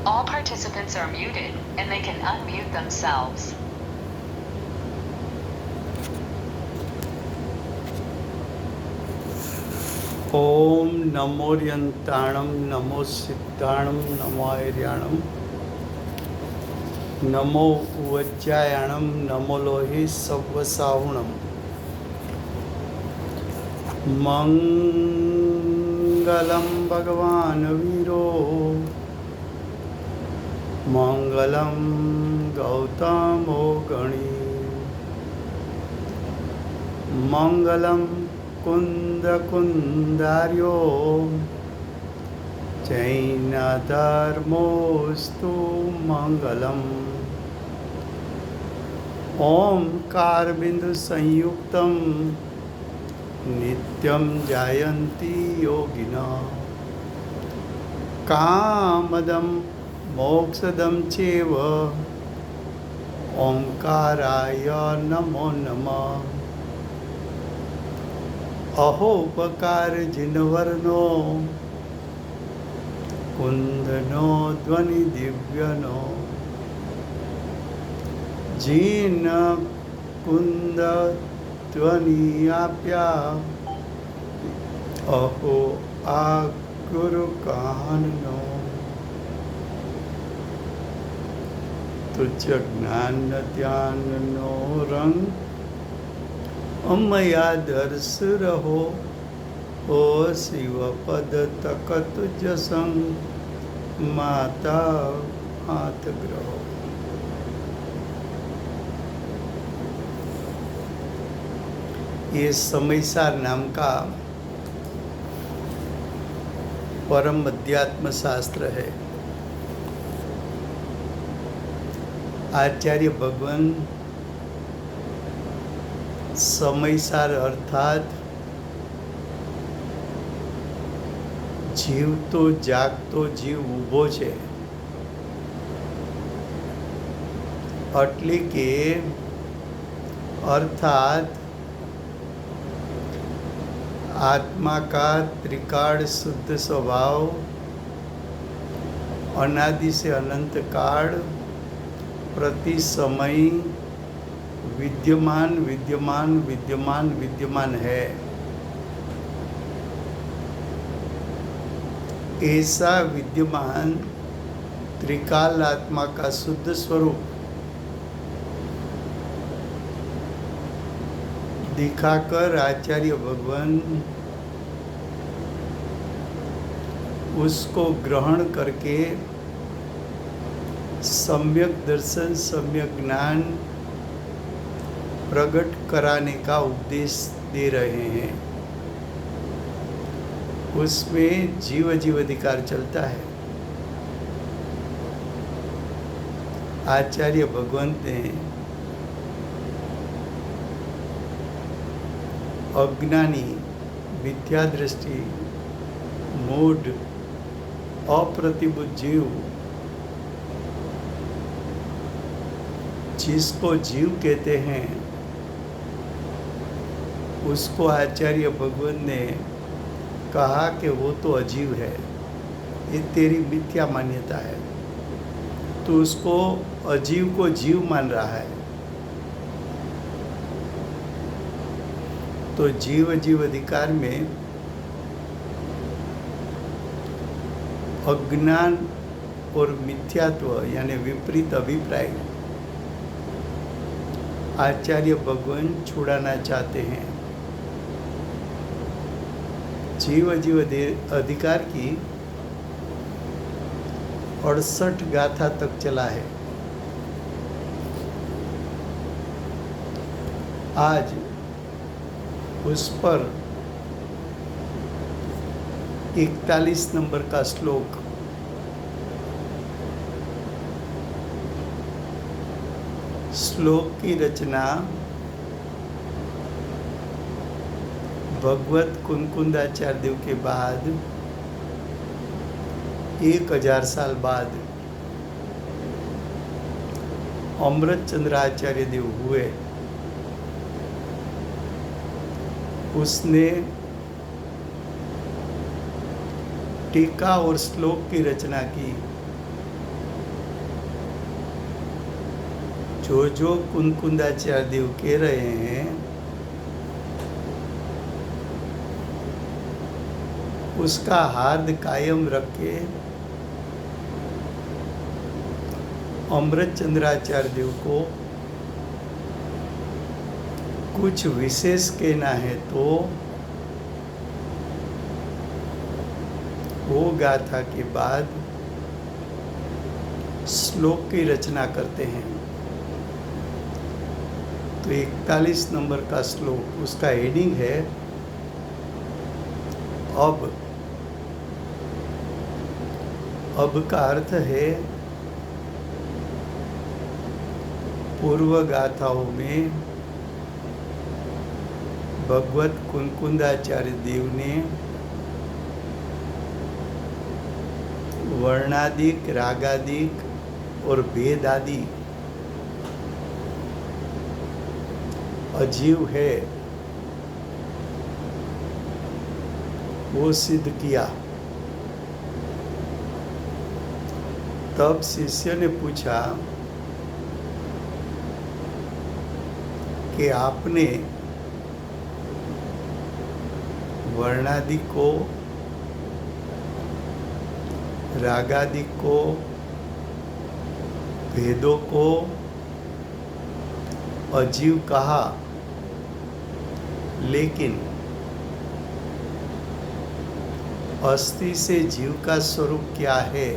All participants are muted and they can unmute themselves. ओम नमोर्यंताणं नमो सिद्धाणं नमो आर्याणं नमो वज्रायाणं नमो लोहि सव्वसाहुणं मंगलं भगवान् वीरो मंगलं गौतमो गणी मंगलं कुन्दकुन्दार्यो जैनधर्मोऽस्तु मङ्गलम् ओंकारबिन्दुसंयुक्तं नित्यं जायन्ति योगिनः कामदं मोक्षदं चैव ओंकाराय नमो नमः अहोपकार जिनवर्णो कुंदनो ध्वनि दिव्यनो जीन कुंद ध्वनि आप्या अहो आ गुरु काहनो तुझ ज्ञान ध्यान नो रंग अमया दर्श रहो ओ शिव पद तक तुझ संग माता हाथ ग्रहो। ये समयसार नाम का परम अध्यात्म शास्त्र है। आचार्य भगवान समयसार अर्थात जीवतो जागतो जीव ઊભો છે એટલે કે अर्थात आत्मा का त्रिकाल शुद्ध स्वभाव अनादि से अनंत काल प्रति समय विद्यमान विद्यमान विद्यमान विद्यमान है। ऐसा विद्यमान त्रिकाल आत्मा का शुद्ध स्वरूप दिखाकर आचार्य भगवान उसको ग्रहण करके सम्यक दर्शन सम्यक ज्ञान प्रकट कराने का उपदेश दे रहे हैं। उसमें जीव जीव अधिकार चलता है। आचार्य भगवंत ने अज्ञानी मिथ्या दृष्टि मूढ़ अप्रतिबुद्ध जीव जिसको जीव कहते हैं उसको आचार्य भगवान ने कहा कि वो तो अजीव है, ये तेरी मिथ्या मान्यता है, तो उसको अजीव को जीव मान रहा है। तो जीव जीव अधिकार में अज्ञान और मिथ्यात्व यानी विपरीत अभिप्राय आचार्य भगवान छुड़ाना चाहते हैं। जीव जीव अधिकार की 68 गाथा तक चला है। आज उस पर 41 नंबर का श्लोक की रचना भगवत कुनकुंदाचार्य देव के बाद 1000 साल बाद अमृत चंद्र आचार्य देव हुए। उसने टीका और श्लोक की रचना की जो कुनकुंदाचार्य देव कह रहे हैं उसका हार्द कायम रखे। अमृतचंद्राचार्य देव को कुछ विशेष कहना है तो वो गाथा के बाद श्लोक की रचना करते हैं। तो 41 नंबर का श्लोक, उसका हेडिंग है अब का अर्थ है पूर्व गाथाओं में भगवत कुनकुंदाचार्य देव ने वर्णादिक, रागादिक और भेदादि अजीव है वो सिद्ध किया। तब शिष्य ने पूछा कि आपने वर्णादि को, रागादि को, भेदों को अजीव कहा, लेकिन अस्थि से जीव का स्वरूप क्या है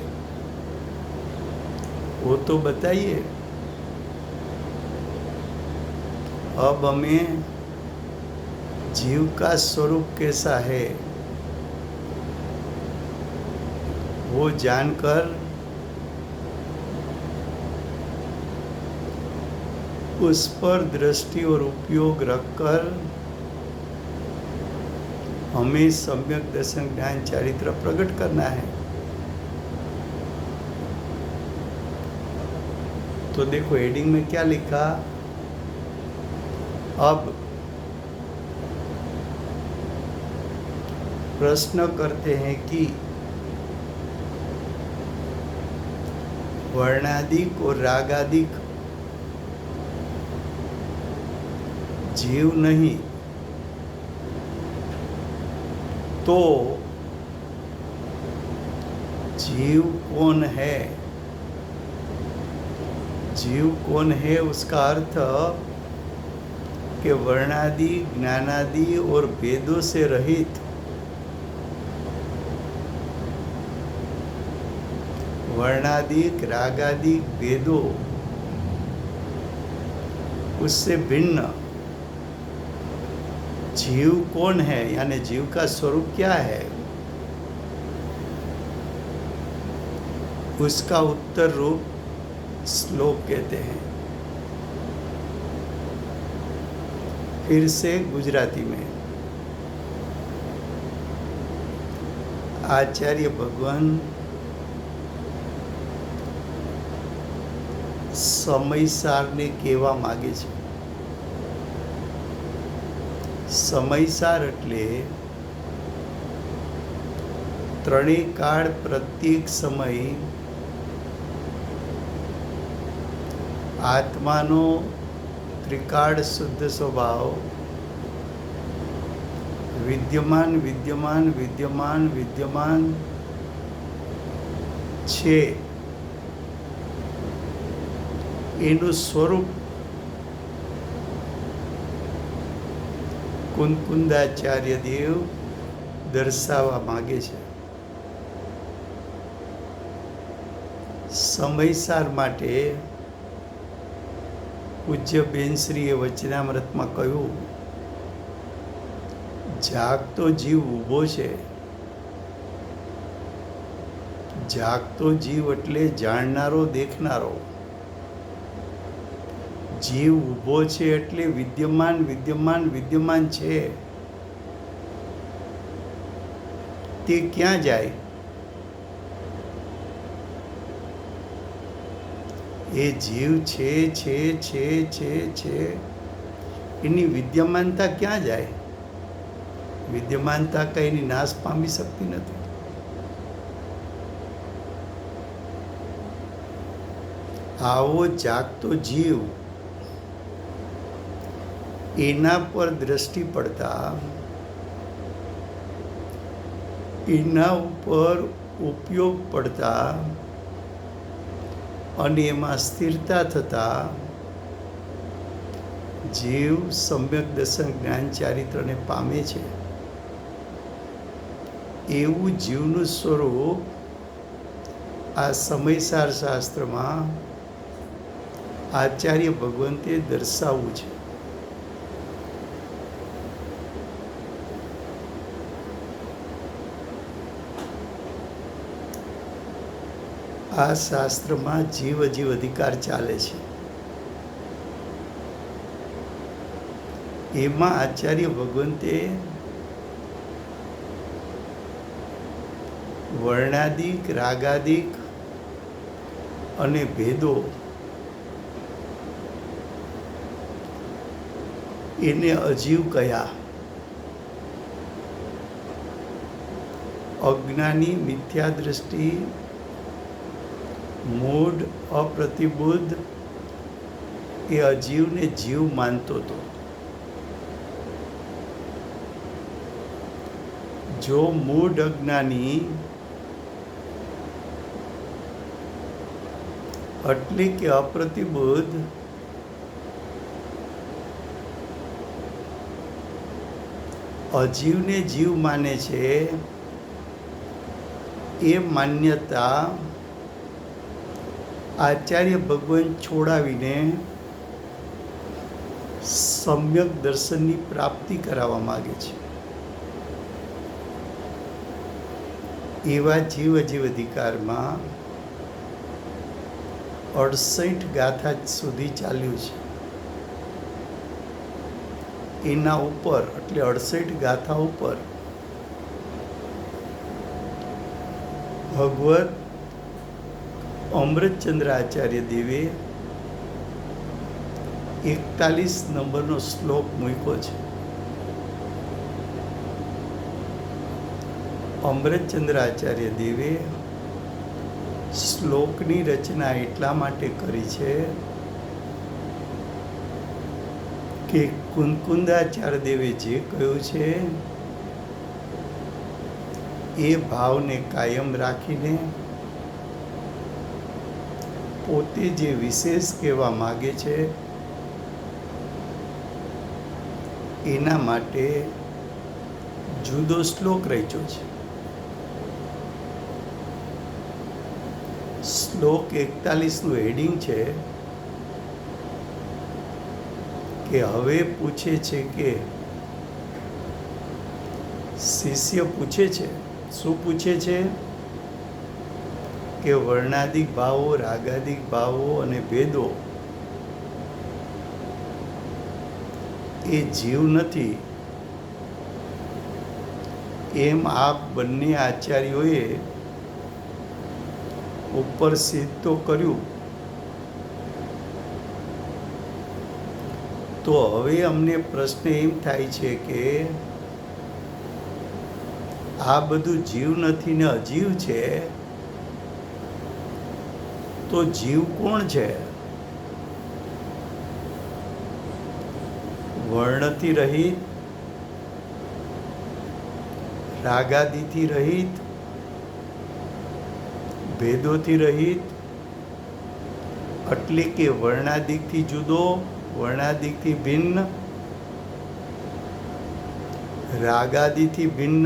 वो तो बताइए। अब हमें जीव का स्वरूप कैसा है वो जानकर उस पर दृष्टि और उपयोग रखकर हमें सम्यक दर्शन ज्ञान चारित्र प्रकट करना है। तो देखो हेडिंग में क्या लिखा, अब प्रश्न करते हैं कि वर्णादिक और रागादिक जीव नहीं तो जीव कौन है? जीव कौन है उसका अर्थ कि वर्णादि, ज्ञानादि और भेदों से रहित वर्णादिक, रागादिक भेदों उससे भिन्न जीव कौन है, यानी जीव का स्वरूप क्या है, उसका उत्तर रूप श्लोक कहते हैं। फिर से गुजराती में आचार्य भगवान સમયસારને કહેવા માગે છે। સમયસાર એટલે ત્રણેય કાળ પ્રત્યેક સમય આત્માનો ત્રિકાળ શુદ્ધ સ્વભાવ વિદ્યમાન વિદ્યમાન વિદ્યમાન વિદ્યમાન છે એનું સ્વરૂપ કુનકુંદાચાર્ય દેવ દર્શાવવા માગે છે। સમયસાર માટે પૂજ્ય બેનશ્રીએ વચનામૃતમાં કહ્યું, જાગતો જીવ ઊભો છે। જાગતો જીવ એટલે જાણનારો, દેખનારો। જીવ ઊભો છે એટલે વિદ્યમાન વિદ્યમાન વિદ્યમાન છે। તે ક્યાં જાય? એ જીવ છે છે છે છે છે એની વિદ્યમાનતા ક્યાં જાય? વિદ્યમાનતા કંઈની નાશ પામી શકતી નથી। આવો જાગતો જીવ એના પર દ્રષ્ટિ પડતા, એના ઉપર ઉપયોગ પડતા અને એમાં સ્થિરતા થતાં જીવ સમ્યક દર્શન જ્ઞાન ચારિત્રને પામે છે. એવું જીવનું સ્વરૂપ આ સમયસાર શાસ્ત્રમાં આચાર્ય ભગવંતે દર્શાવવું છે. આ શાસ્ત્રમાં જીવ અજીવ અધિકાર ચાલે છે. એમાં આચાર્ય ભગવંતે વર્ણાદિક, રાગાદિક અને ભેદો એને અજીવ કયા. અજ્ઞાની, મિથ્યા દ્રષ્ટિ, મૂઢ, અપ્રતિબુદ્ધ એ અજીવને જીવ માનતો હતો. જો મૂઢ અજ્ઞાની એટલે કે અપ્રતિબુદ્ધ અજીવને જીવ માને છે, એ માન્યતા આચાર્ય ભગવાન છોડાવીને સમ્યક દર્શનની પ્રાપ્તિ કરાવવા માગે છે. એવા જીવ અજીવ અધિકારમાં 68 ગાથા સુધી ચાલ્યું છે. એના ઉપર એટલે 68 ગાથા ઉપર ભગવત અમૃતચંદ્ર આચાર્ય દેવે 41 નંબરનો શ્લોક મૂક્યો છે. અમૃતચંદ્ર આચાર્ય દેવે શ્લોકની રચના એટલા માટે કરી છે કે કુંકુંદાચાર્ય દેવે જે કહ્યું છે એ ભાવને કાયમ રાખીને પોતે જે વિશેષ કહેવા માગે છે એના માટે જુદો શ્લોક રચ્યો છે. શ્લોક 41નું હેડિંગ છે કે હવે પૂછે છે કે શિષ્ય પૂછે છે, શું પૂછે છે કે વર્ણાદિક ભાવો, રાગાદિક ભાવો અને ભેદો એ જીવ નથી એમ આપ બંને આચાર્યોએ ઉપર સિદ્ધ તો કર્યું, તો હવે અમને પ્રશ્ન એમ થાય છે કે આ બધું જીવ નથી ને અજીવ છે, તો જીવ કોણ છે? વર્ણથી રહિત, રાગાદિથી રહિત, ભેદોથી રહિત એટલે કે વર્ણાદિકથી જુદો, વર્ણાદિકથી ભિન્ન, રાગાદિથી ભિન્ન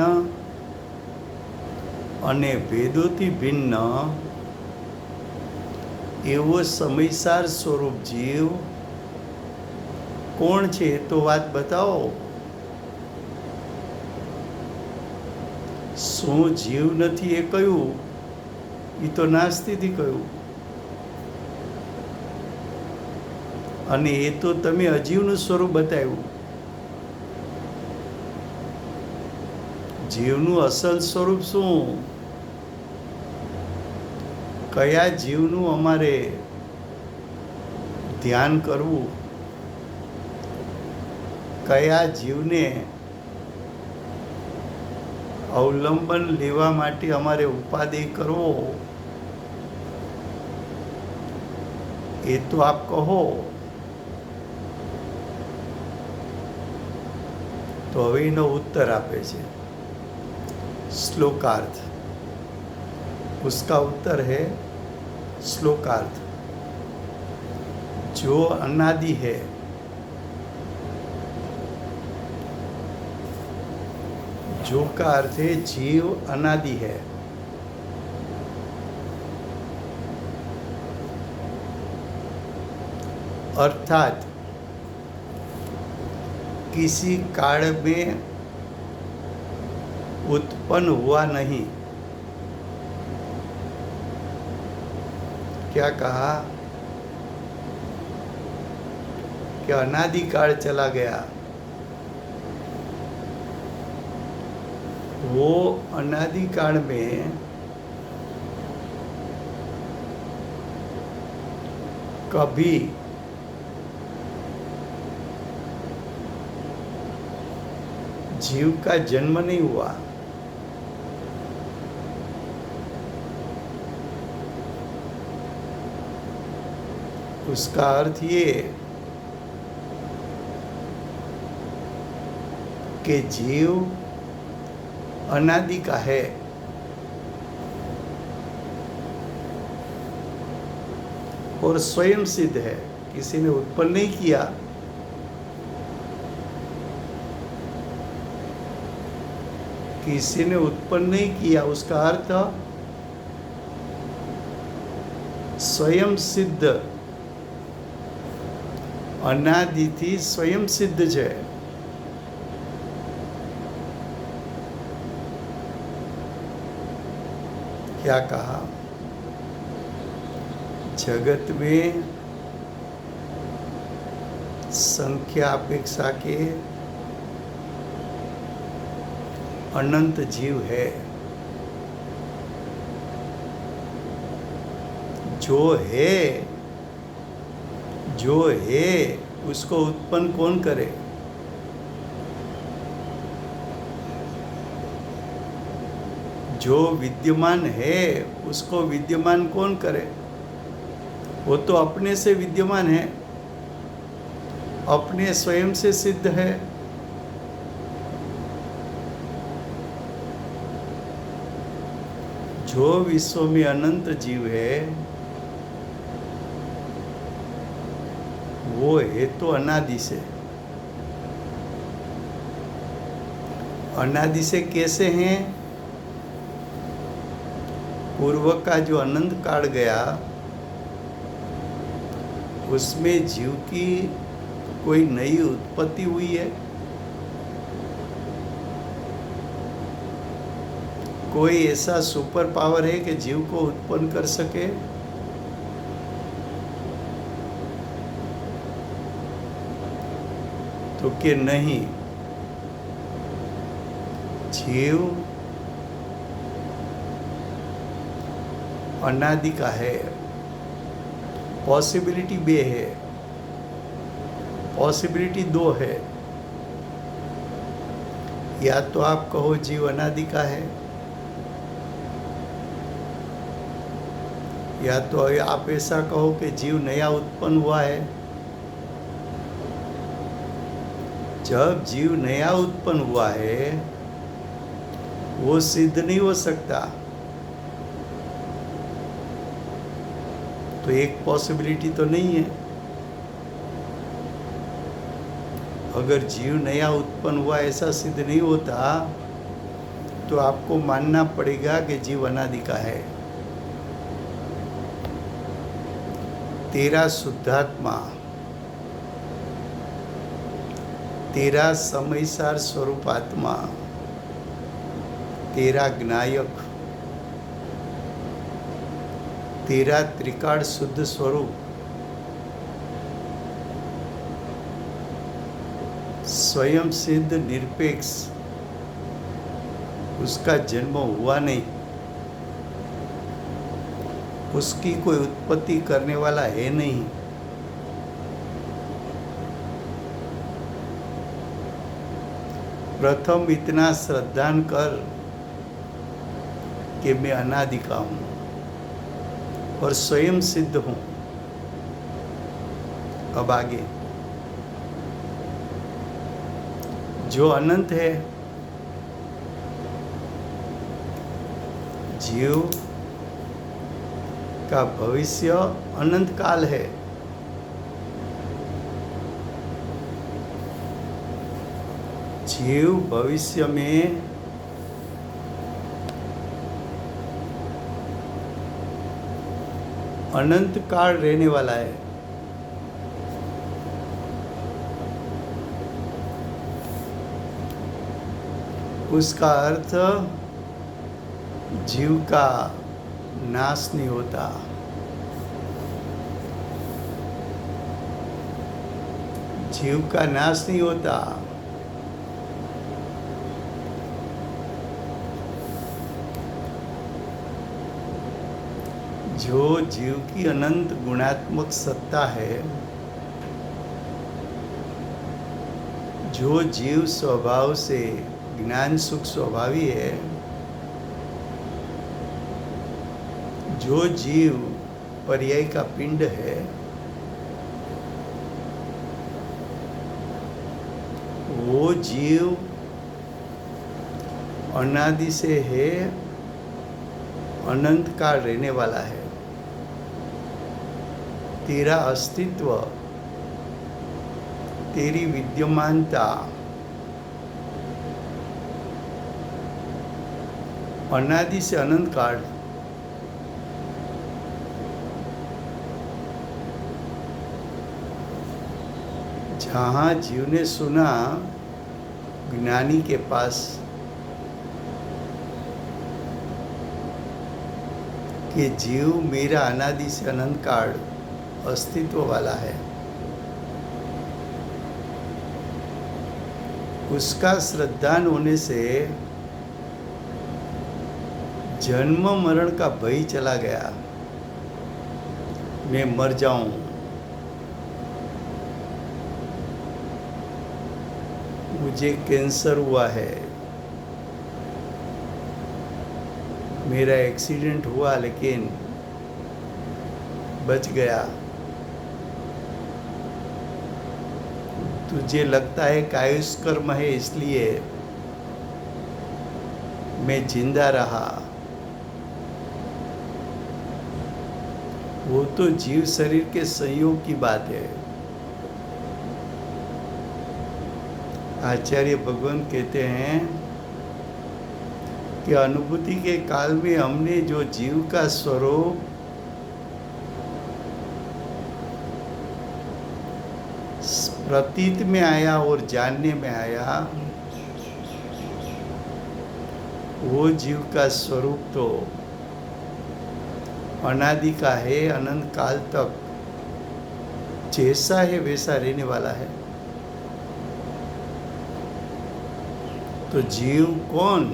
અને ભેદોથી ભિન્ન એવો સમયસાર સ્વરૂપ જીવ કોણ છે? તો વાત બતાવો. શું જીવ નથી એ કહ્યું? એ તો નાસ્તિથી કહ્યું. અને એ તો તમે અજીવનું સ્વરૂપ બતાવ્યું. જીવનું અસલ સ્વરૂપ શું? કયા જીવનું અમારે ધ્યાન કરવું? કયા જીવને અવલંબન લેવા માટે અમારે ઉપાદેય કરવો એ તો આપ કહો. તો હવે એનો ઉત્તર આપે છે श्लोकार्थ। उसका उत्तर है श्लोकार्थ। जो अनादि है, जो का अर्थ है जीव अनादि है, अर्थात किसी काल में उत्पन्न हुआ नहीं। क्या कहा कि अनादि काल चला गया, वो अनादि काल में कभी जीव का जन्म नहीं हुआ। उसका अर्थ ये कि जीव अनादि का है और स्वयं सिद्ध है, किसी ने उत्पन्न नहीं किया। किसी ने उत्पन्न नहीं किया, उसका अर्थ स्वयं सिद्ध, અનાદિથી સ્વયં સિદ્ધ છે। क्या कहा? जगत में संख्या अपेक्षा के अनंत जीव है। जो है उसको उत्पन्न कौन करे? जो विद्यमान है उसको विद्यमान कौन करे? वो तो अपने से विद्यमान है, अपने स्वयं से सिद्ध है। जो विश्व में अनंत जीव है वो है तो अनादि से। अनादि से कैसे हैं? पूर्व का जो अनंत काल गया उसमें जीव की कोई नई उत्पत्ति हुई है? कोई ऐसा सुपर पावर है कि जीव को उत्पन्न कर सके? तो कि नहीं, जीव अनादि का है। पॉसिबिलिटी बे है, पॉसिबिलिटी दो है। या तो आप कहो जीव अनादि का है, या तो आप ऐसा कहो कि जीव नया उत्पन्न हुआ है। जब जीव नया उत्पन्न हुआ है वो सिद्ध नहीं हो सकता। तो एक पॉसिबिलिटी तो नहीं है। अगर जीव नया उत्पन्न हुआ ऐसा सिद्ध नहीं होता तो आपको मानना पड़ेगा कि जीव अनादि का है। तेरा शुद्धात्मा, तेरा समयसार स्वरूपात्मा, तेरा ज्ञायक, तेरा त्रिकाल शुद्ध स्वरूप स्वयं सिद्ध निरपेक्ष, उसका जन्म हुआ नहीं, उसकी कोई उत्पत्ति करने वाला है नहीं। प्रथम इतना श्रद्धान कर कि मैं अनादि का हूँ और स्वयं सिद्ध हूँ। अब आगे, जो अनंत है, जीव का भविष्य अनंत काल है। जीव भविष्य में अनंत काल रहने वाला है। उसका अर्थ जीव का नाश नहीं होता। जीव का नाश नहीं होता। जो जीव की अनंत गुणात्मक सत्ता है, जो जीव स्वभाव से ज्ञान सुख स्वभावी है, जो जीव पर्याय का पिंड है, वो जीव अनादि से है, अनंत काल रहने वाला है। तेरा अस्तित्व, तेरी विद्यमानता अनादि से अनंत काल। जहाँ जीव ने सुना ज्ञानी के पास कि जीव मेरा अनादि से अनंत काल अस्तित्व वाला है, उसका श्रद्धान होने से जन्म मरण का भय चला गया। मैं मर जाऊं, मुझे कैंसर हुआ है, मेरा एक्सीडेंट हुआ लेकिन बच गया। तुझे लगता है कायुष कर्म है इसलिए मैं जिंदा रहा। वो तो जीव शरीर के संयोग की बात है। आचार्य भगवान कहते हैं कि अनुभूति के काल में हमने जो जीव का स्वरूप प्रतीत में आया और जानने में आया, वो जीव का स्वरूप तो अनादि का है, अनंत काल तक जैसा है वैसा रहने वाला है। तो जीव कौन?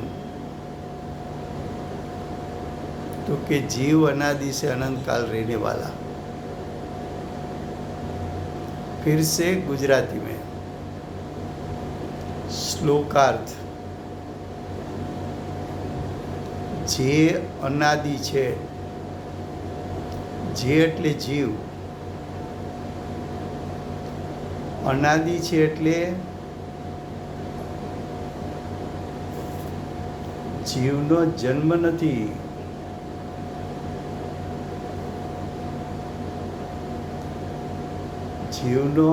तो कि जीव अनादि से अनंत काल रहने वाला। फिर से गुजराती में श्लोकार्थ। जे अनादि छे, जे એટલે જીવ, અનાદિ છે એટલે જીવનો જન્મ નથી, જીવનો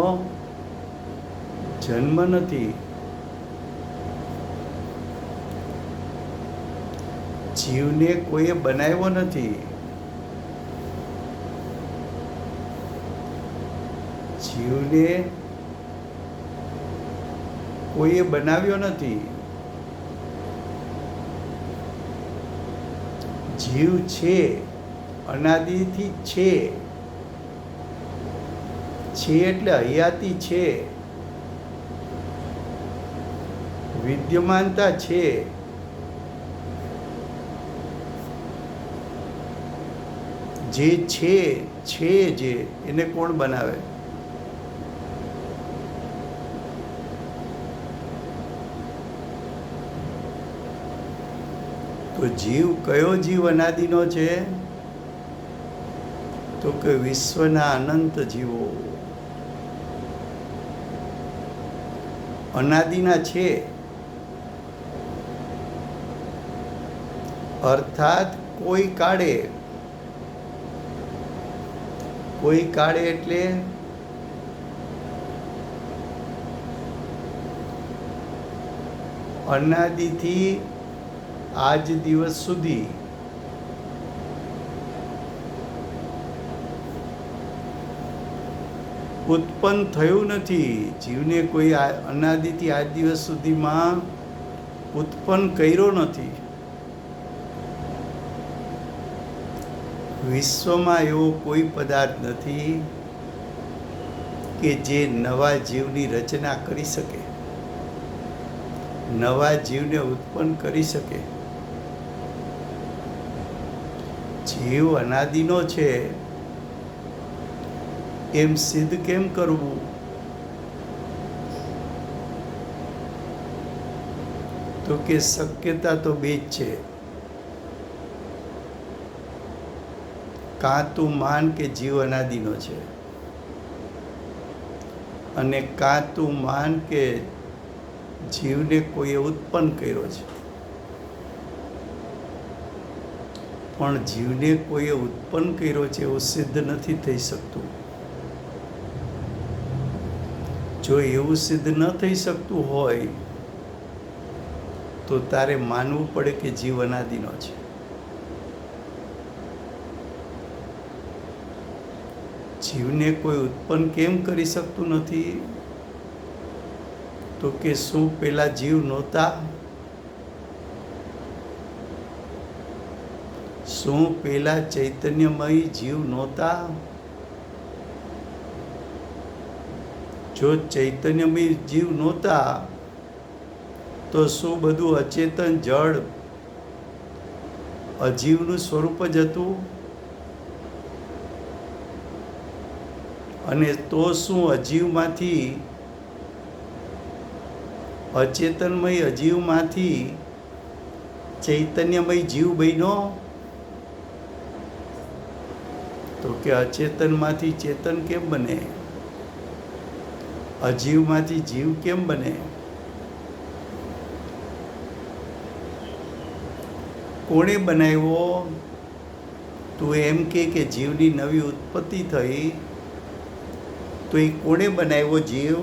જન્મ નથી, જીવને કોઈએ બનાવ્યો નથી, જીવને કોઈએ બનાવ્યો નથી। જીવ છે, અનાદિથી છે એટલે હયાતી છે, વિદ્યમાનતા છે। જે છે જે એને કોણ બનાવે? તો જીવ કયો જીવ અનાદિનો છે? તો કે વિશ્વના અનંત જીવો, અનાદિના છે, અર્થાત કોઈ કાળે એટલે અનાદિથી આજ દિવસ સુધી ઉત્પન્ન થયું નથી. જીવને કોઈ અનાદિથી આજ દિવસ સુધીમાં ઉત્પન્ન કર્યો નથી. વિશ્વમાં એવો કોઈ પદાર્થ નથી કે જે નવા જીવની રચના કરી શકે, નવા જીવને ઉત્પન્ન કરી શકે. જીવ અનાદિનો છે એમ સિદ્ધ કેમ કરવું? તો કે શક્યતા તો બે જ છે. કાં તું માન કે જીવ અનાદિનો છે, અને કાં તું માન કે જીવને કોઈએ ઉત્પન્ન કર્યો છે. પણ જીવને કોઈએ ઉત્પન્ન કર્યો છે એવું સિદ્ધ નથી થઈ શકતું. જો એવું સિદ્ધ ન થઈ શકતું હોય તો તારે માનવું પડે કે જીવ અનાદિનો છે. જીવને કોઈ ઉત્પન્ન કેમ કરી શકતું નથી? તો કે શું પેલા જીવ નહોતા? શું પેલા ચૈતન્યમય જીવ નહોતા? જો ચૈતન્યમય જીવ નહોતા તો શું બધું અચેતન જળ અજીવનું સ્વરૂપ જ હતું? અને તો શું અજીવમાંથી, અચેતનમય અજીવમાંથી ચૈતન્યમય જીવ બન્યો? તો કે અચેતનમાંથી ચેતન કેમ બને? અજીવમાંથી જીવ કેમ બને? કોણે બનાવ્યો? તું એમ કે જીવની નવી ઉત્પત્તિ થઈ, તો એ કોણે બનાવ્યો જીવ?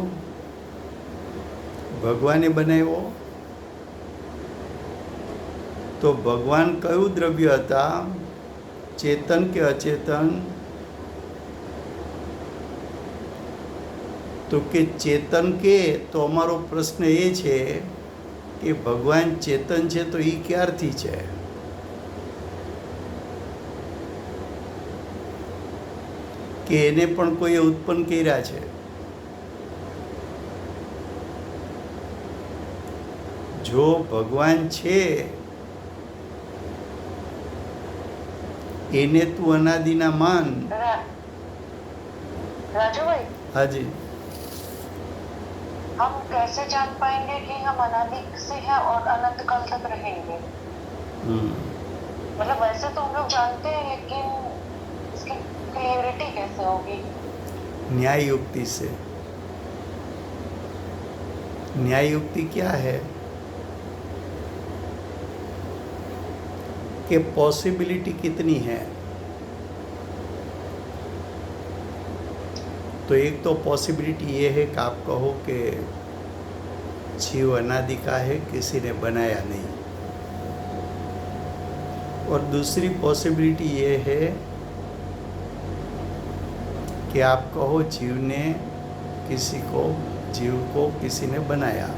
ભગવાને બનાવ્યો. તો ભગવાન કયું દ્રવ્ય હતા? ચેતન કે અચેતન? તો કે ચેતન કે તો અમારો પ્રશ્ન એ છે કે ભગવાન ચેતન છે તો એ ક્યારથી છે? કે એને પણ કોઈએ ઉત્પન્ન કર્યા છે? જો ભગવાન છે એને તું અનાદિના માન. राजू भाई, હાજી. हम कैसे जान पाएंगे कि हम अनादि से हैं और अनंत काल तक रहेंगे? मतलब वैसे तो हम लोग जानते हैं, लेकिन इसकी क्लियरिटी कैसे होगी? न्याय युक्ति से. न्याय युक्ति क्या है? कि पॉसिबिलिटी कितनी है? तो एक तो पॉसिबिलिटी ये है कि आप कहो कि जीव अनादि का है, किसी ने बनाया नहीं. और दूसरी पॉसिबिलिटी ये है कि आप कहो जीव को किसी ने बनाया.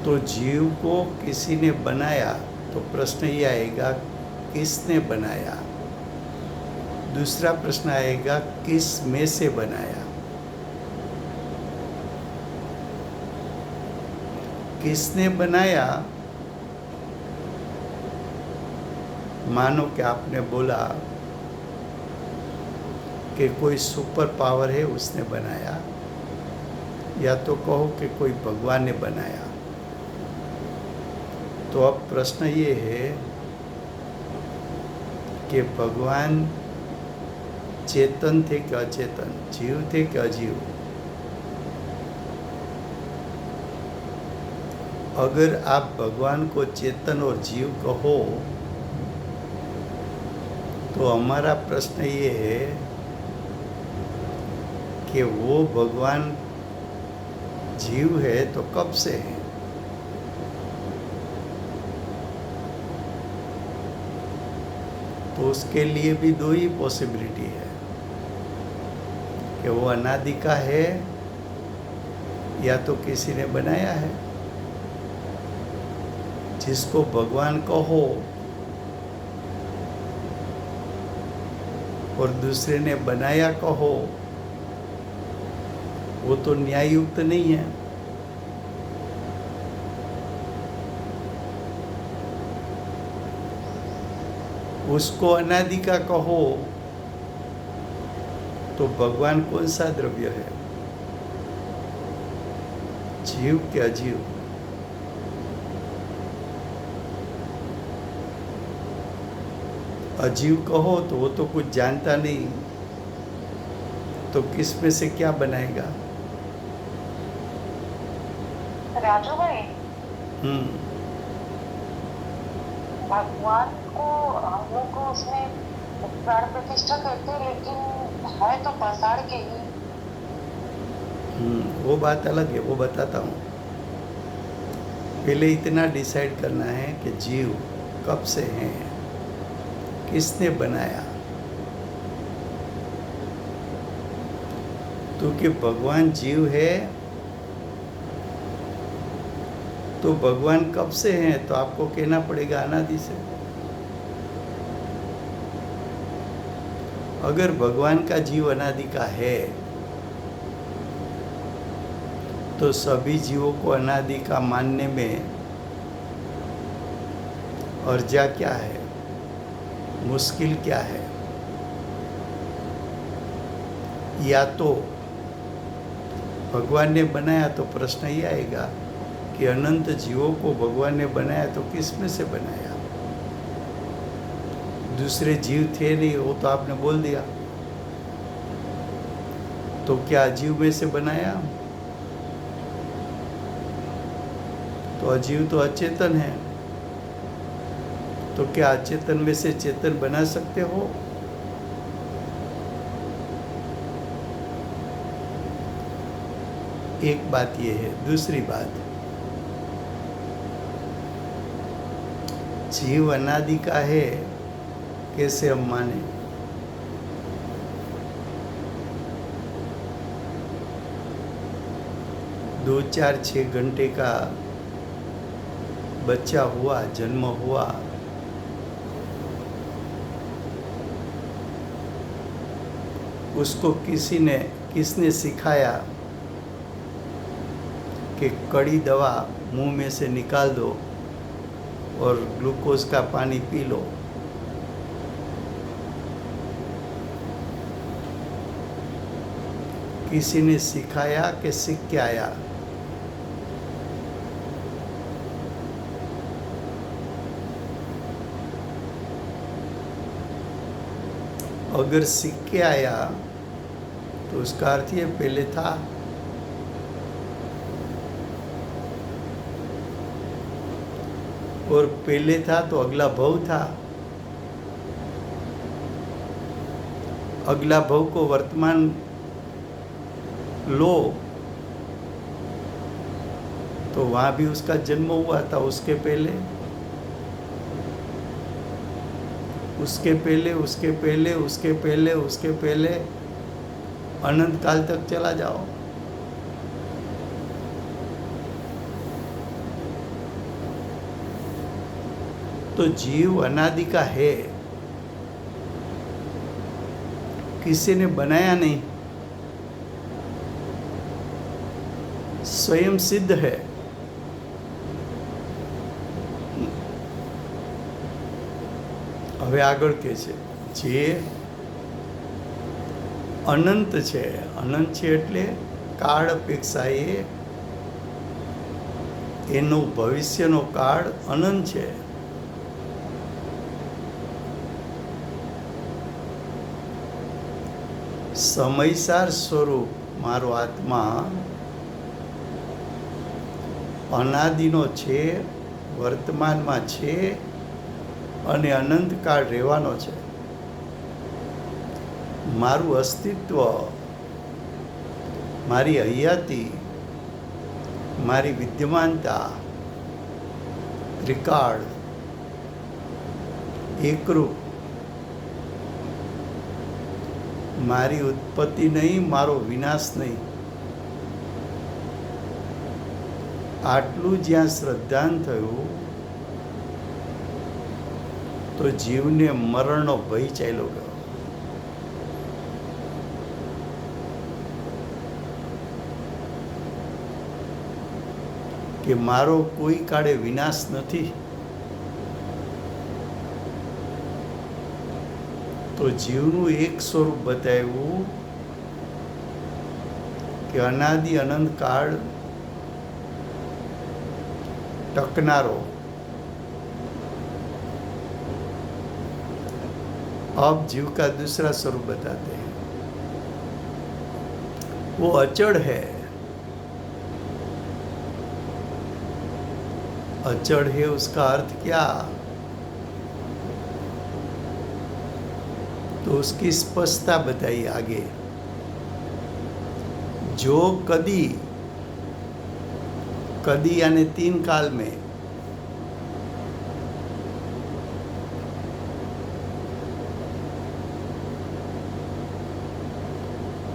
तो जीव को किसी ने बनाया तो प्रश्न ये आएगा किसने बनाया? दूसरा प्रश्न आएगा किस में से बनाया? किसने बनाया? मानो कि आपने बोला कि कोई सुपर पावर है उसने बनाया, या तो कहो कि कोई भगवान ने बनाया. तो अब प्रश्न ये है कि भगवान चेतन थे कि अचेतन, जीव थे कि अजीव। अगर आप भगवान को चेतन और जीव कहो तो हमारा प्रश्न ये है कि वो भगवान जीव है तो कब से है? तो उसके लिए भी दो ही पॉसिबिलिटी है कि वो अनादि का है या तो किसी ने बनाया है। जिसको भगवान कहो और दूसरे ने बनाया कहो, वो तो न्याययुक्त नहीं है। उसको अनादि का कहो तो भगवान कौन सा द्रव्य है, जीव के अजीव? अजीव कहो तो वो तो कुछ जानता नहीं, तो किस में से क्या बनाएगा? राजू भाई, हम्म भगवान को हम लोग को उसमें प्राण प्रतिष्ठा करते हैं, लेकिन है तो पसाड़ के ही। वो बात अलग है, वो बताता हूँ। पहले इतना डिसाइड करना है कि जीव कब से है, किसने बनाया। क्योंकि भगवान जीव है तो भगवान कब से हैं, तो आपको कहना पड़ेगा अनादि से। अगर भगवान का जीव अनादि का है तो सभी जीवों को अनादि का मानने में अर्जा क्या है, मुश्किल क्या है? या तो भगवान ने बनाया तो प्रश्न ही आएगा कि अनंत जीवों को भगवान ने बनाया तो किस में से बनाया? दूसरे जीव थे नहीं, वो तो आपने बोल दिया। तो क्या अजीव में से बनाया? तो अजीव तो अचेतन है, तो क्या अचेतन में से चेतन बना सकते हो? एक बात ये है। दूसरी बात, जीव अनादि का है कैसे हम माने? दो चार 6 घंटे का बच्चा हुआ, जन्म हुआ, उसको किसने सिखाया कि कड़ी दवा मुंह में से निकाल दो और ग्लूकोज का पानी पी लो? किसी ने सिखाया कि सीख के आया? अगर सीख के आया तो उसका अर्थ ये पहले था। और पहले था तो अगला भव था। अगला भव को वर्तमान लो तो वहां भी उसका जन्म हुआ था। उसके पहले अनंत काल तक चला जाओ। तो जीव अनादि का है, किसी ने बनाया नहीं, स्वयं सिद्ध है। હવે આગળ કે છે જે અનંત છે, અનંત છે એટલે કાળ અપેક્ષાએ એનો ભવિષ્યનો કાળ અનંત છે। સમયસાર સ્વરૂપ મારો આત્મા અનાદિનો છે, વર્તમાનમાં છે અને અનંતકાળ રહેવાનો છે. મારું અસ્તિત્વ, મારી હયાતી, મારી વિદ્યમાનતા ત્રિકાળ, એકરૂપ. મારી ઉત્પત્તિ નહીં, મારો વિનાશ નહીં. આટલું જ્યાં શ્રદ્ધાન થયું તો જીવને મરણનો ભય ચાલ્યો ગયો. કે મારો કોઈ કાળે વિનાશ નથી. તો જીવનું એક સ્વરૂપ બતાવ્યું કે અનાદિ અનંત કાળ टकनारो. अब जीव का दूसरा स्वरूप बताते हैं. वो अचड़ है. अचड़ है उसका अर्थ क्या? तो उसकी स्पष्टता बताई आगे. जो कदी कदी यानी 3 काल में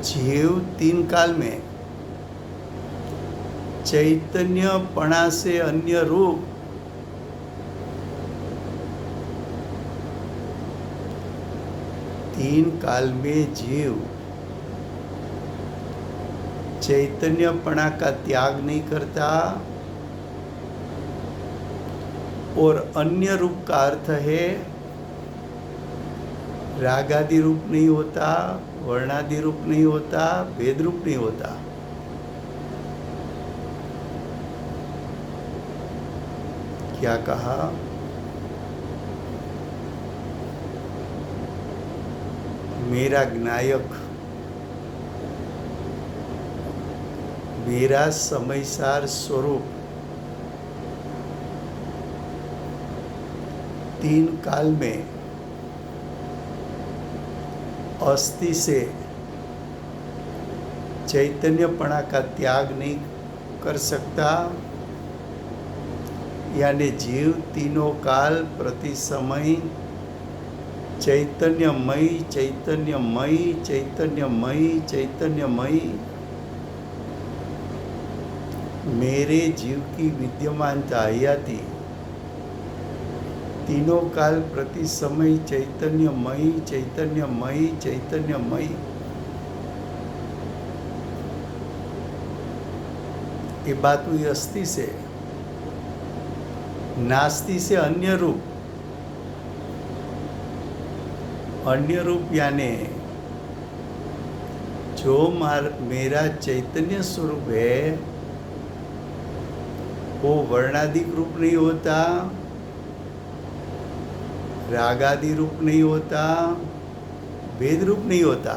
जीव 3 काल में चैतन्यपणा से अन्य रूप तीन काल में जीव चैतन्यपणा का त्याग नहीं करता और अन्य रूप का अर्थ है रागादि रूप नहीं होता, वर्णादि रूप नहीं होता, भेद रूप नहीं होता. क्या कहा? मेरा ज्ञायक, मेरा समयसार स्वरूप 3 काल में अस्थि से चैतन्यपणा का त्याग नहीं कर सकता. यानी जीव तीनों काल प्रति समय चैतन्यमयी चैतन्यमयी चैतन्यमयी चैतन्यमयी मेरे जीव की विद्यमानता हयाती तीनों काल प्रति समय चैतन्यमयी चैतन्यमयी चैतन्यमयी. ये बात हुई अस्थि से. नास्ति से अन्य रूप. अन्य रूप यानी जो मेरा चैतन्य स्वरूप है वो वर्णादिक रूप नहीं होता, रागादि रूप नहीं होता, भेद रूप नहीं होता.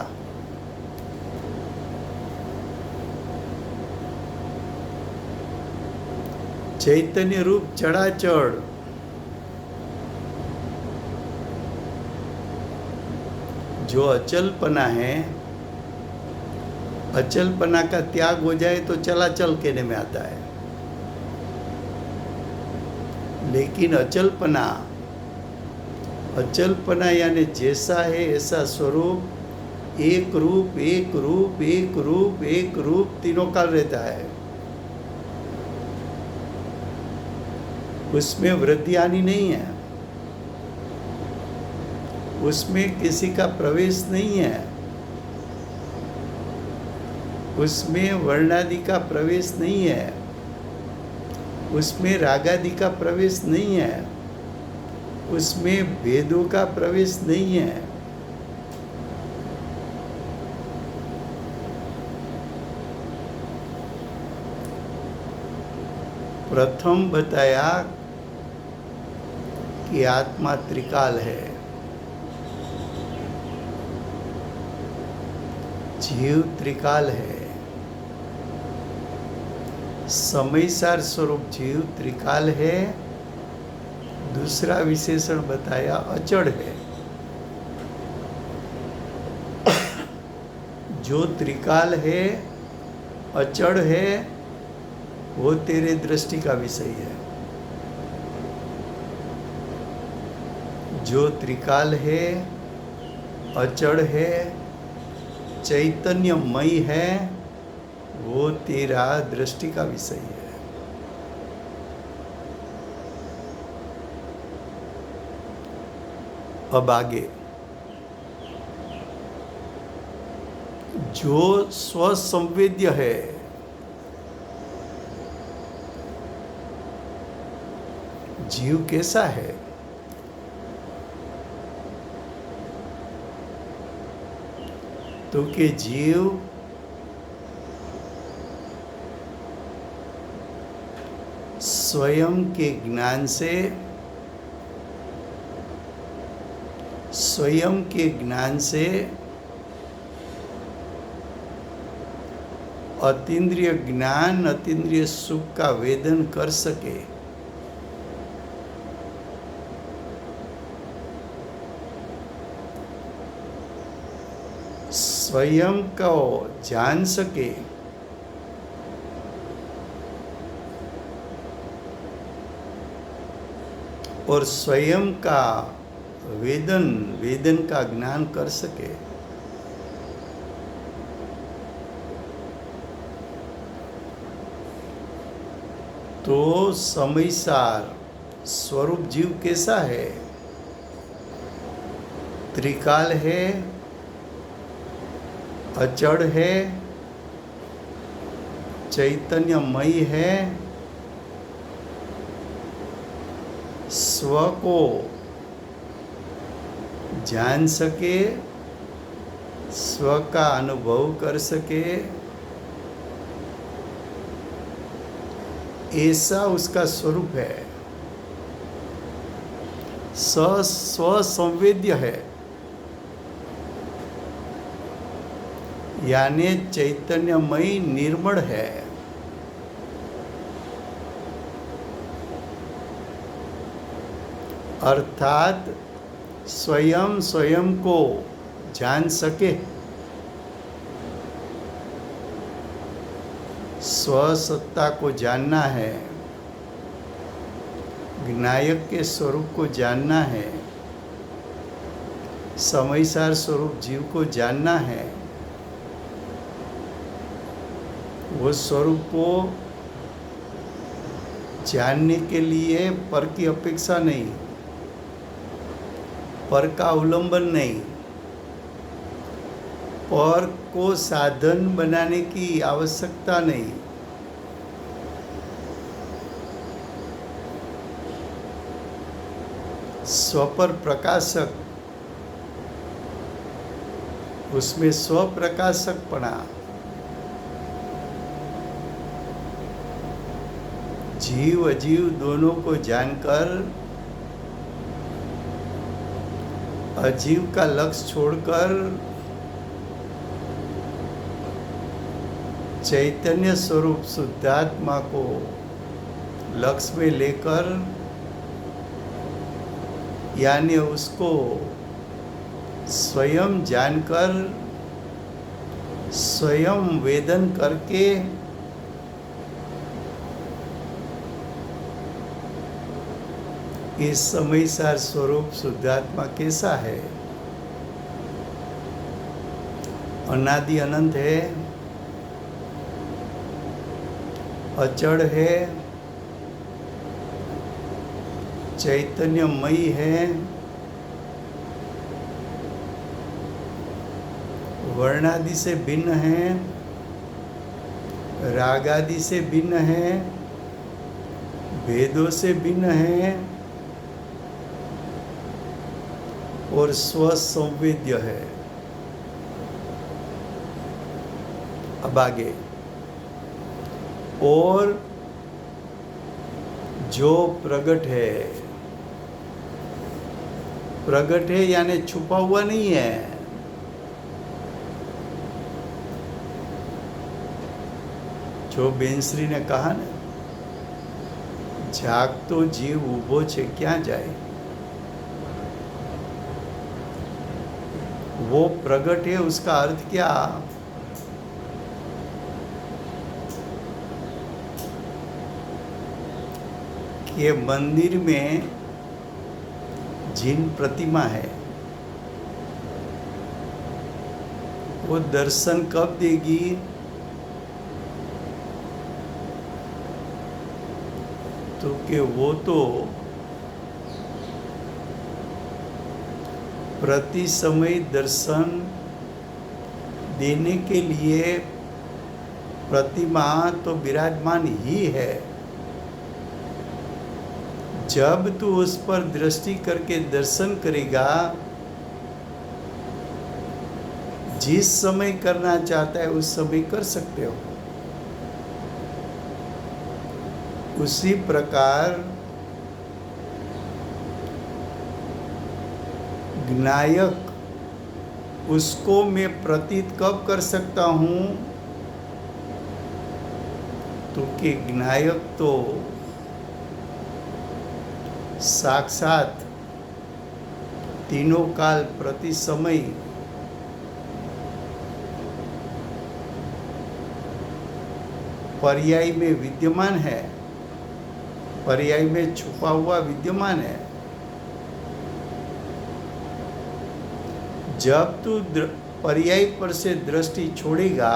चैतन्य रूप चढ़ाचढ़. जो अचलपना है, अचलपना का त्याग हो जाए तो चलाचल कहने में आता है. लेकिन अचलपना यानी जैसा है ऐसा स्वरूप, एक रूप एक रूप एक रूप एक रूप तीनों काल रहता है. उसमें वृद्धि आनी नहीं है, उसमें किसी का प्रवेश नहीं है, उसमें वर्णादि का प्रवेश नहीं है, उसमें रागादि का प्रवेश नहीं है, उसमें भेदों का प्रवेश नहीं है. प्रथम बताया कि आत्मा त्रिकाल है. जीव त्रिकाल है। समयसार स्वरूप जीव त्रिकाल है। दूसरा विशेषण बताया अचड़ है। जो त्रिकाल है, अचड़ है, वो तेरे दृष्टि का विषय है। जो त्रिकाल है, अचड़ है, चैतन्यमयी है, वो तेरा दृष्टि का विषय है। अब आगे, जो स्वसंवेद्य है, जीव कैसा है? तो कि जीव स्वयं के ज्ञान से, अतीन्द्रिय ज्ञान, अतीन्द्रिय सुख का वेदन कर सके। स्वयं को जान सके, और स्वयं का वेदन का ज्ञान कर सके। तो समयसार स्वरूप जीव कैसा है? त्रिकाल है, अचड़ है, चैतन्यमयी है, स्व को जान सके, स्व का अनुभव कर सके, ऐसा उसका स्वरूप है। स्वसंवेद्य है, यानी चैतन्यमयी निर्मल है। अर्थात स्वयं को जान सके, स्वसत्ता को जानना है, ज्ञायक के स्वरूप को जानना है, समयसार स्वरूप जीव को जानना है। वो स्वरूप को जानने के लिए पर की अपेक्षा नहीं, पर का उल्लंघन नहीं, पर को साधन बनाने की आवश्यकता नहीं। स्वपर प्रकाशक, उसमें स्वप्रकाशकपना, जीव अजीव दोनों को जानकर अजीव का लक्ष्य छोड़कर चैतन्य स्वरूप शुद्धात्मा को लक्ष्य में लेकर, यानी उसको स्वयं जानकर, स्वयं वेदन करके इस समयसार स्वरूप शुद्धात्मा कैसा है? अनादि अनंत है, अचड़ है, चैतन्यमयी है, वर्णादि से भिन्न है, रागादि से भिन्न है, भेदों से भिन्न है, और स्वसंवेद्य है। अब आगे, और जो प्रगट है यानी छुपा हुआ नहीं है, જો બેનશ્રીને કહા ને, જાગતો જીવ ઊભો છે ક્યાં જાય, वो प्रगट है, उसका अर्थ क्या? कि मंदिर में जिन प्रतिमा है वो दर्शन कब देगी? तो कि वो तो प्रति समय दर्शन देने के लिए प्रतिमा तो विराजमान ही है। जब तू उस पर दृष्टि करके दर्शन करेगा, जिस समय करना चाहता है उस समय कर सकते हो। उसी प्रकार ज्ञायक उसको मैं प्रतीत कब कर सकता हूँ? तो कि ज्ञायक तो साक्षात तीनों काल प्रति समय पर्याय में विद्यमान है, पर्याय में छुपा हुआ विद्यमान है। जब तू पर्याय पर से दृष्टि छोड़ेगा,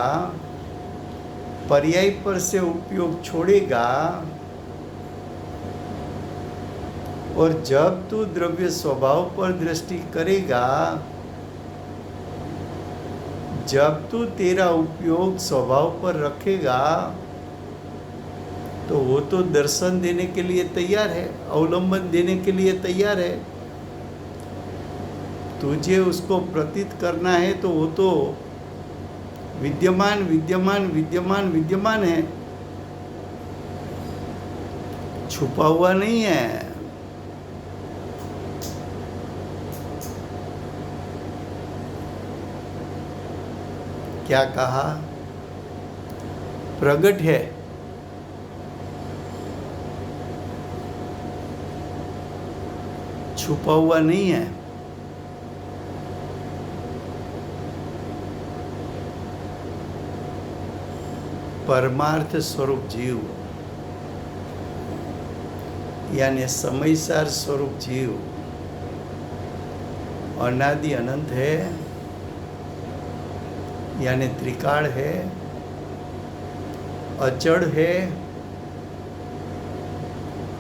पर्याय पर से उपयोग छोड़ेगा, और जब तू द्रव्य स्वभाव पर दृष्टि करेगा, जब तू तेरा उपयोग स्वभाव पर रखेगा, तो वो तो दर्शन देने के लिए तैयार है, अवलंबन देने के लिए तैयार है। तुझे उसको प्रतीत करना है तो वो तो विद्यमान विद्यमान विद्यमान विद्यमान है, छुपा हुआ नहीं है। क्या कहा? प्रगट है, छुपा हुआ नहीं है। परमार्थ स्वरूप जीव यानी समयसार स्वरूप जीव अनादि अनंत है, यानी त्रिकाल है, अचड़ है,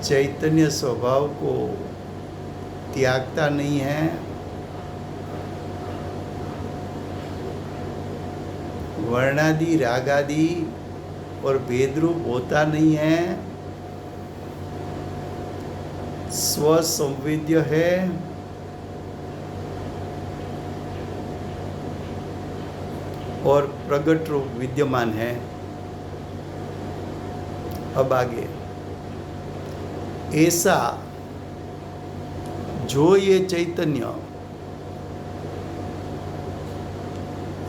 चैतन्य स्वभाव को त्यागता नहीं है, वर्णादि रागादि और भेदरूप होता नहीं है, स्वसंवेद्य है, और प्रगट रूप विद्यमान है। अब आगे, ऐसा जो ये चैतन्य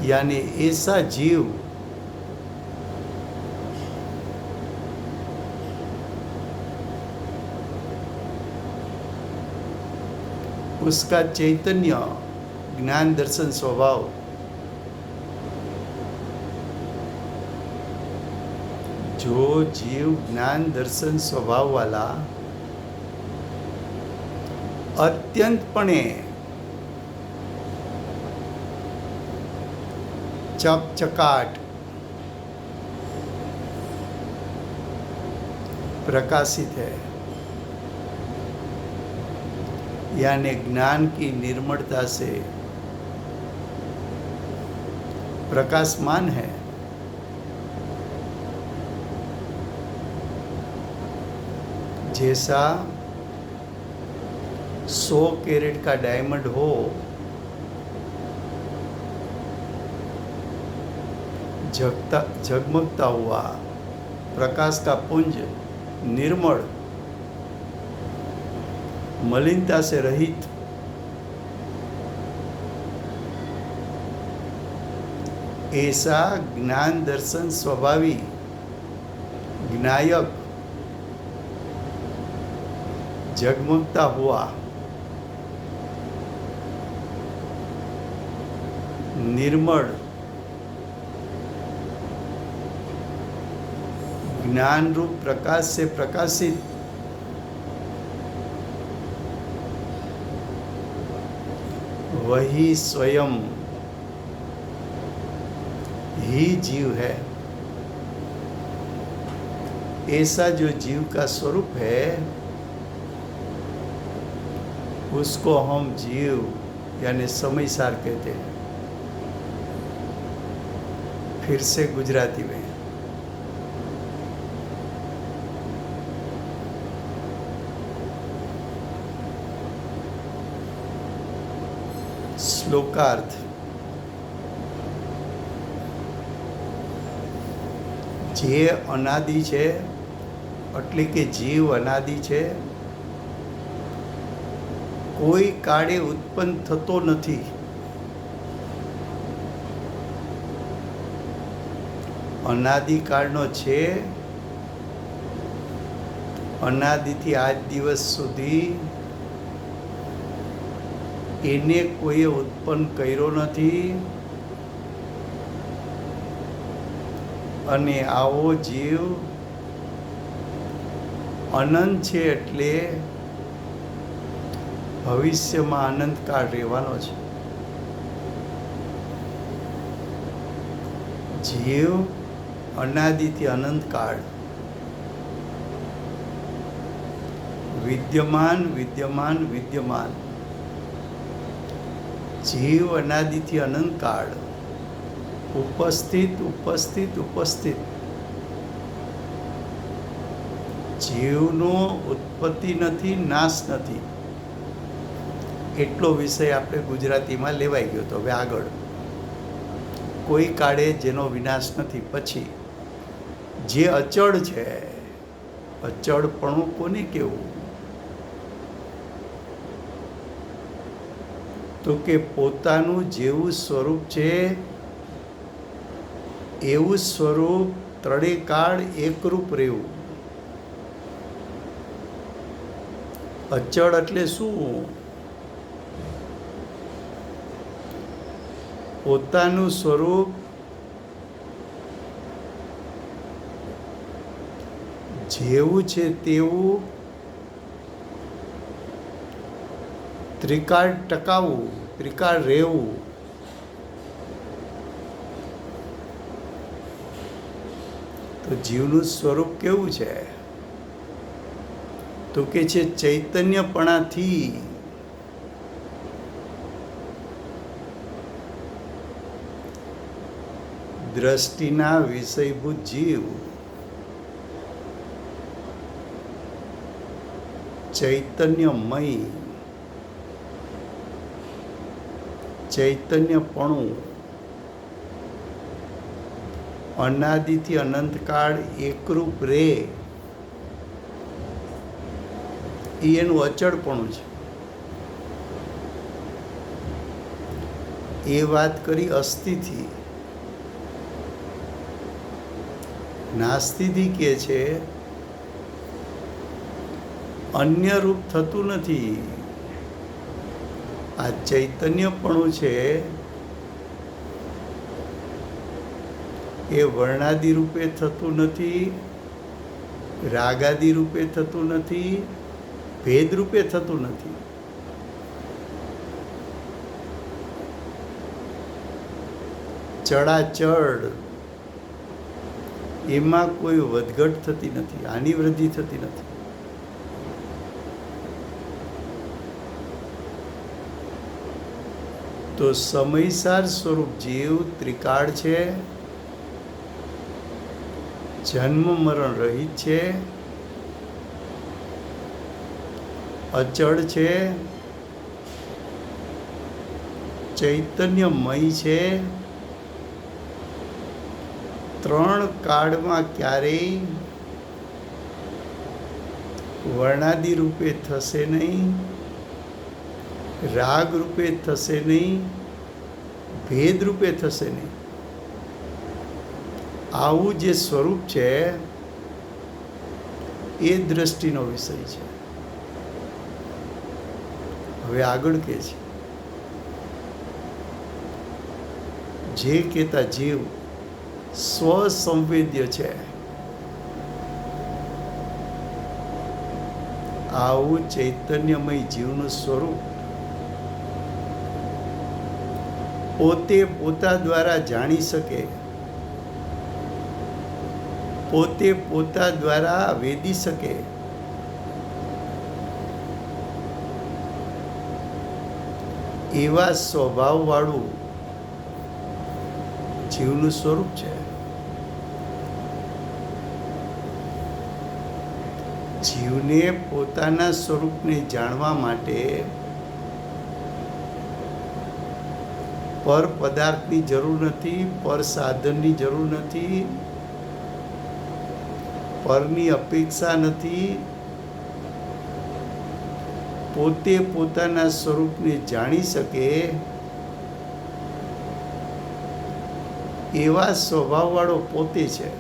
यानी ऐसा जीव उसका चैतन्य ज्ञान दर्शन स्वभाव जो जीव ज्ञान दर्शन स्वभाव वाला अत्यंतपणे चकचकाट प्रकाशित है, यानी ज्ञान की निर्मलता से प्रकाशमान है, जैसा 100 कैरेट का डायमंड हो, झगमगता हुआ प्रकाश का पुंज, निर्मल, मलिनता से रहित, ऐसा ज्ञान दर्शन स्वभावी ज्ञायक जगमगता हुआ निर्मल ज्ञान रूप प्रकाश से प्रकाशित वही स्वयं ही जीव है। ऐसा जो जीव का स्वरूप है उसको हम जीव यानी समयसार कहते हैं। फिर से गुजराती में श्लोकार्थ। જે અનાદિ છે એટલે કે જીવ અનાદિ છે, કોઈ કાળે ઉત્પન્ન થતો નથી, અનાદિકાળનો છે, અનાદિથી આજ દિવસ સુધી એને કોઈએ ઉત્પન્ન કર્યો નથી અને આવો જીવ અનંત છે એટલે ભવિષ્યમાં અનંતકાળ રહેવાનો છે। જીવ અનાદિથી અનંતકાળ વિદ્યમાન વિદ્યમાન વિદ્યમાન, જીવ અનાદિથી અનંતકાળ ઉપસ્થિત ઉપસ્થિત ઉપસ્થિત। જીવનો ઉત્પત્તિ નથી, નાશ નથી, એટલો વિષય આપણે ગુજરાતીમાં લેવાઈ ગયો। તો હવે આગળ, કોઈ કાળે જેનો વિનાશ નથી, પછી જે અચળ છે, અચળપણું કોને કહેવું? તો કે પોતાનું જેવું સ્વરૂપ છે એવું સ્વરૂપ ત્રણેય કાળ એકરૂપ રહેવું। અચળ એટલે શું? પોતાનું સ્વરૂપ જેવું છે તેવું ત્રિકાળ ટકાવવું, ત્રિકાળ રહેવું। તો જીવનું સ્વરૂપ કેવું છે? તો કે છે ચૈતન્યપણાથી દ્રષ્ટિના વિષયભૂત જીવ ચૈતન્યમય, ચૈતન્યપણું અનાદિથી અનંતકાળ એકરૂપ રે, એ એનું અચળપણું છે। એ વાત કરી અસ્થિથી। નાસ્તિથી કહે છે અન્ય રૂપ થતું નથી। આ ચૈતન્યપણું છે એ વર્ણાદિ રૂપે થતું નથી, રાગાદિ રૂપે થતું નથી, ભેદ રૂપે થતું નથી। ચડાચડ એમાં કોઈ વધઘટ થતી નથી, આની વૃદ્ધિ થતી નથી। તો સમયસાર સ્વરૂપ જીવ ત્રિકાળ છે, જન્મ મરણ રહિત છે, અચળ છે, ચૈતન્યમય છે, ત્રણ કાળમાં ક્યારેય વર્ણાદિ રૂપે થશે નહીં, રાગ રૂપે થશે નહીં, ભેદ રૂપે થશે નહીં। આવું જે સ્વરૂપ છે એ દ્રષ્ટિનો વિષય છે. હવે આગળ કહે છે, જે કહેતા જીવ સ્વસંવેદ્ય છે, આવું ચૈતન્યમય જીવનું સ્વરૂપ પોતે પોતા દ્વારા જાણી શકે, પોતે પોતા દ્વારા વેદી શકે, એવા સ્વભાવવાળું જીવનું સ્વરૂપ છે. જીવને પોતાના સ્વરૂપને જાણવા માટે પર પદાર્થની જરૂર નથી, પર સાધનની જરૂર નથી, પરની અપેક્ષા નથી. પોતે પોતાના સ્વરૂપને જાણી શકે એવા સ્વભાવવાળો પોતે છે.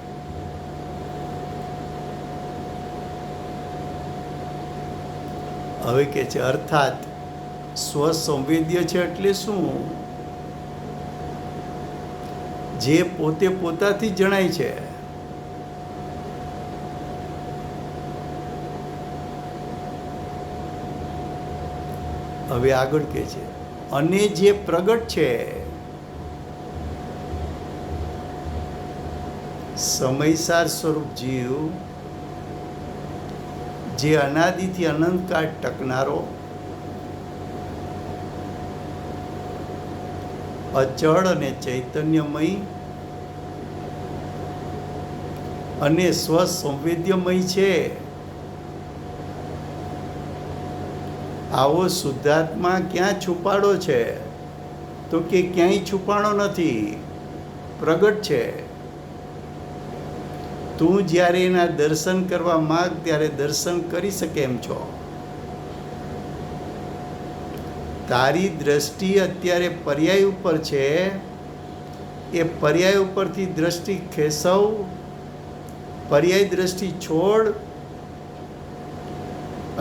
હવે કે છે અર્થાત સ્વસંવેદ્ય છે એટલે શું? જે પોતે પોતાથી જણાય છે. હવે આગળ કે છે અને જે પ્રગટ છે, સમયસાર સ્વરૂપ જીવ, જે અનાદિથી અનંતકાળ ટકનારો, અચળ અને ચૈતન્યમય અને સ્વસંવેદ્યમય છે, આવો શુદ્ધાત્મા ક્યાં છુપાડો છે? તો કે ક્યાંય છુપાણો નથી, પ્રગટ છે. તું જ્યારે એના દર્શન કરવા માંગ ત્યારે દર્શન કરી શકે એમ છો. તારી દ્રષ્ટિ અત્યારે પર્યાય ઉપર છે, એ પર્યાય ઉપરથી દ્રષ્ટિ ખેંચવ, પર્યાય દ્રષ્ટિ છોડ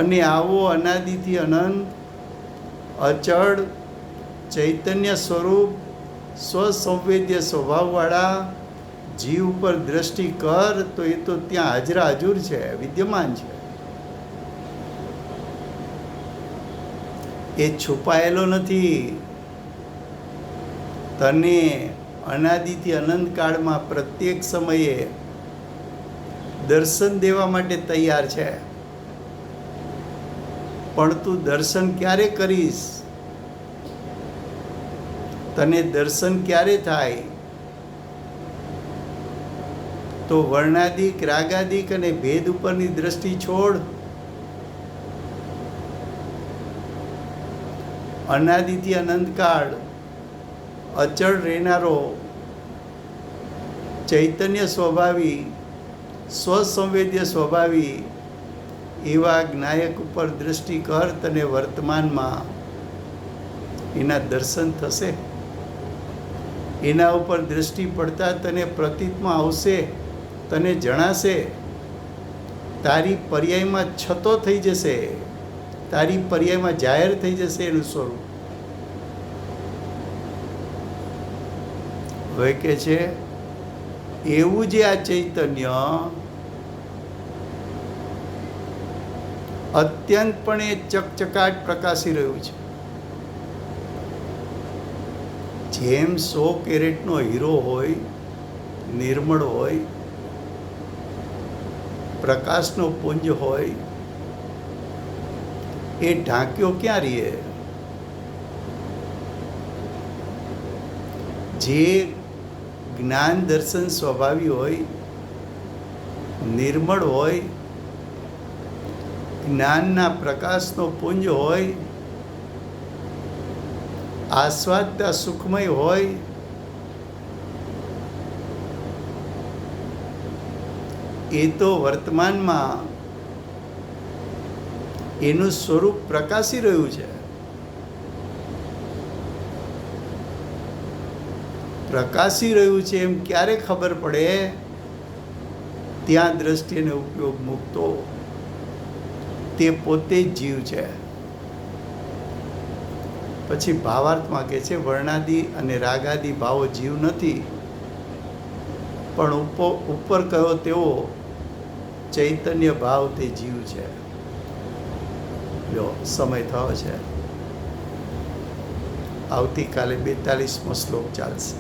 અને આવો અનાદિથી અનંત અચળ ચૈતન્ય સ્વરૂપ સ્વસંવેદ્ય સ્વભાવવાળા જીવ ઉપર દ્રષ્ટિ કર, તો એ તો ત્યાં હાજરા હજુર છે, વિદ્યમાન છે. એ છુપાયેલો નથી. તને અનાદિથી અનંત કાળમાં પ્રત્યેક સમયે દર્શન દેવા માટે તૈયાર છે. પણ તું દર્શન ક્યારે કરીશ? તને દર્શન ક્યારે થાય? તો વર્ણાદિક, રાગાદિક અને ભેદ ઉપરની દ્રષ્ટિ છોડ. અનાદિથી અનંતકાળ અચળ રહેનારો ચૈતન્ય સ્વભાવી સ્વસંવેદ્ય સ્વભાવી એવા જ્ઞાયક ઉપર દ્રષ્ટિ કર, તને વર્તમાનમાં એના દર્શન થશે. એના ઉપર દ્રષ્ટિ પડતા તને પ્રતીતમાં આવશે, તને જણાશે. તારી પર્યાયમાં છતો થઈ જશે, તારી પર્યાયમાં જાહેર થઈ જશે એનું સ્વરૂપ. હવે કે છે એવું જે આ ચૈતન્ય અત્યંતપણે ચકચકાટ પ્રકાશી રહ્યું છે. જેમ 100 કેરેટનો હીરો હોય, નિર્મળ હોય, પ્રકાશનો પુંજ હોય, એ ઢાંક્યો ક્યાં રહે? જે જ્ઞાન દર્શન સ્વભાવી હોય, નિર્મળ હોય, જ્ઞાનના પ્રકાશનો પુંજ હોય, આસ્વાદતા સુખમય હોય, એ તો વર્તમાનમાં એનું સ્વરૂપ પ્રકાશી રહ્યું છે. પ્રકાશી રહ્યું છે એમ ક્યારે ખબર પડે? ત્યાં દ્રષ્ટિને ઉપયોગ મૂકતો તે પોતે જ જીવ છે. પછી ભાવાર્થમાં કહે છે વર્ણાદિ અને રાગાદિ ભાવો જીવ નથી, પણ ઉપર કયો તેવો ચૈતન્ય ભાવ તે જીવ છે. જો સમય થયો છે. આવતીકાલે 42મો શ્લોક ચાલશે.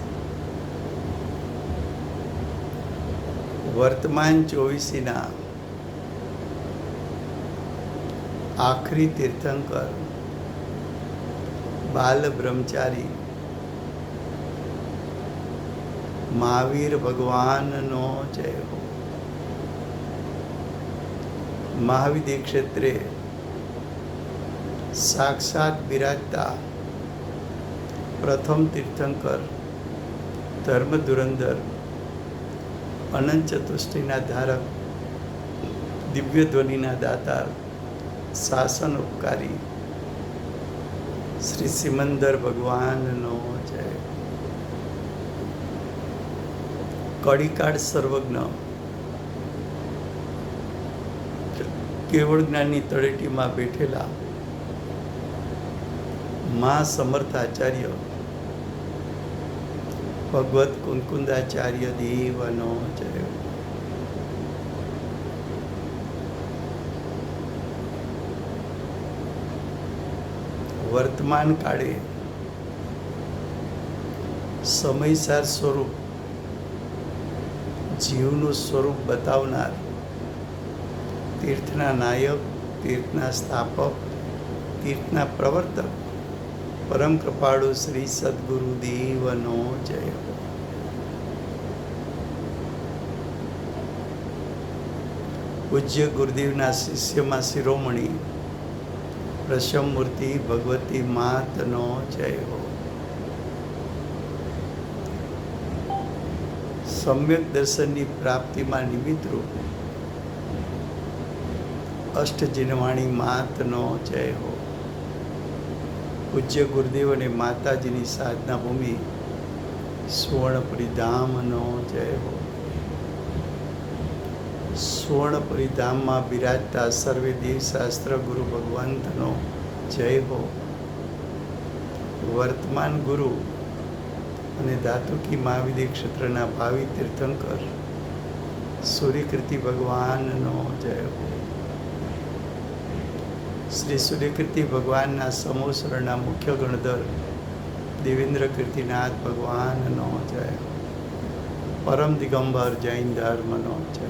વર્તમાન 24ના આખરી તીર્થંકર બાલ બ્રહ્મચારી મહાવીર ભગવાનનો જય હો. મહાવિદ્ય ક્ષેત્રે સાક્ષાત બિરાજતા પ્રથમ તીર્થંકર ધર્મ ધુરંધર અનંત ચતુષ્ટિના ધારક દિવ્ય ધ્વનિના દાતાર શાસન ઉપકારી શ્રી સિમંદર ભગવાનનો જય. કડીકાળ સર્વજ્ઞ કેવળ જ્ઞાનની તળેટીમાં બેઠેલા મા સમર્થાચાર્ય ભગવત કુંકુંદાચાર્ય દેવનો જય. વર્તમાન કાળે સમયસાર સ્વરૂપ જીવનું સ્વરૂપ બતાવનાર તીર્થના નાયક, તીર્થના સ્થાપક, તીર્થના પ્રવર્તક પરમ કૃપાળુ શ્રી સદગુરુ દેવનો જય. પૂજ્ય ગુરુદેવના શિષ્યમાં શિરોમણી પ્રસમમૂર્તિ ભગવતી માતનો જય હો. સમ્યક દર્શનની પ્રાપ્તિમાં નિમિત્તરૂપ અષ્ટજીનવાણી માતનો જય હો. પૂજ્ય ગુરુદેવ અને માતાજીની સાધના ભૂમિ સુવર્ણપુરી ધામનો જય હો. સુવર્ણપુરી ધામમાં બિરાજતા સર્વે દેવશાસ્ત્ર ગુરુ ભગવંતનો જય હો. વર્તમાન ગુરુ અને ધાતુકી મહાવિદ્ય ક્ષેત્રના ભાવિ તીર્થંકર સૂર્યકીર્તિ ભગવાનનો જય હો. શ્રી સૂર્યકીર્તિ ભગવાનના સમોસરના મુખ્ય ગણધર દેવેન્દ્ર કીર્તિનાથ ભગવાનનો જય. પરમ દિગંબર જૈન ધર્મનો જય.